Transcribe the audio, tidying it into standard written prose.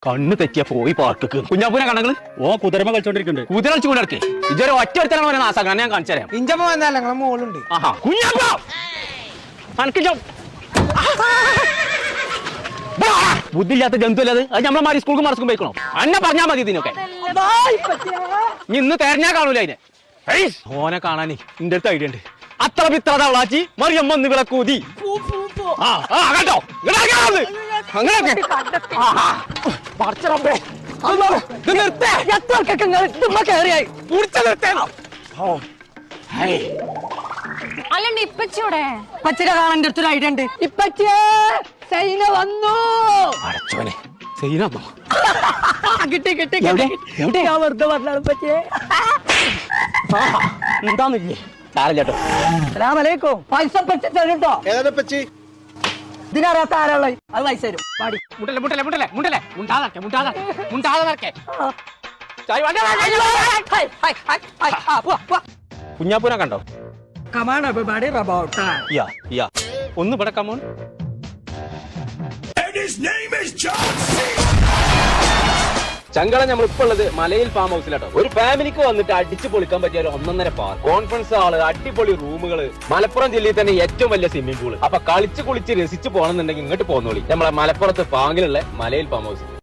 കണ്ണ് തെറ്റിയ പോയി പാർക്ക് കുഞ്ഞാപ്പൂനെ കണങ്ങള് ഓ കുതിരമ കളിച്ചോണ്ടിരിക്കുന്നുണ്ട്. കുതിര കളിച്ചുകൊണ്ടിടക്ക് ഇതൊരു ഒറ്റ ഒരുത്തനാണ് അവനെ നാസാക്കാൻ ഞാൻ കാണിച്ചു തരാം. ഇഞ്ചമ്മ വന്നാലേ ഞങ്ങളെ മോളുണ്ട്. ആഹാ കുഞ്ഞാപ്പ ബുദ്ധിയില്ലാത്ത ജന്തു അല്ലത്. അത് നമ്മളെ സ്കൂൾക്ക് മറസ്ക്കും പോയിക്കണോ? അന്നെ പറഞ്ഞാൽ മതി ഇതിനൊക്കെ. ഇന്ന് തെരഞ്ഞാ കാണൂല അതിനെ. ഓനെ കാണാനേ ഇന്റെ അടുത്ത് ഐഡിയ ഉണ്ട്. അത്ര പിത്ര തവളാച്ചി മറിയമ്മ ഒന്ന് വിളക്കൂതി കേട്ടോ. അല്ലണ്ട് ഇപ്പച്ചോടെ ഇപ്പച്ചിനെ കാണാൻ എൻ്റെ അടുത്തൊരു ഐഡിയ ഉണ്ട്. ഇപ്പച്ചിയെ സൈന വന്നു. അടച്ചോനെ സൈനോ കിട്ടി കിട്ടി കിട്ടി. ഞാൻ വെറുതെ പറഞ്ഞാണ് ഇപ്പച്ചിയെ. എന്താന്നില്ലേ സാരല്ലേട്ടോ. അസ്സലാമലൈക്കും. പൈസ പറ്റി തരും കേട്ടോ. ഇതിനറിയാത്ത ആരാളെ അത് പൈസ തരും. പാടി മുണ്ടല്ലേ മുണ്ടല്ലേ മുണ്ടല്ലേ മുണ്ടല്ലേ മുണ്ടാതെ മുണ്ടാതെ മുണ്ടാതെ കുഞ്ഞാപ്പൂനെ കണ്ടോ? കമാൺ എവരിബഡി റബൌട്ട് ഒന്ന് ഇവിടെ കമോൺ. ചങ്കള നമ്മളിപ്പോ ഉള്ളത് മലയിൽ ഫാം ഹൗസിലാട്ടോ. ഒരു ഫാമിലിക്ക് വന്നിട്ട് അടിച്ചു പൊളിക്കാൻ പറ്റിയ ഒരു 1.5 പാർക്ക്, കോൺഫറൻസ് ഹാള്, അടിപൊളി റൂമുകള്, മലപ്പുറം ജില്ലയിൽ തന്നെ ഏറ്റവും വലിയ സ്വിമ്മിംഗ് പൂള്. അപ്പൊ കളിച്ച് കുളിച്ച് രസിച്ച് പോകണമെന്നുണ്ടെങ്കിൽ ഇങ്ങോട്ട് പോന്നോളി. നമ്മളെ മലപ്പുറത്ത് പാങ്ങിലുള്ള മലയിൽ ഫാം ഹൗസ്.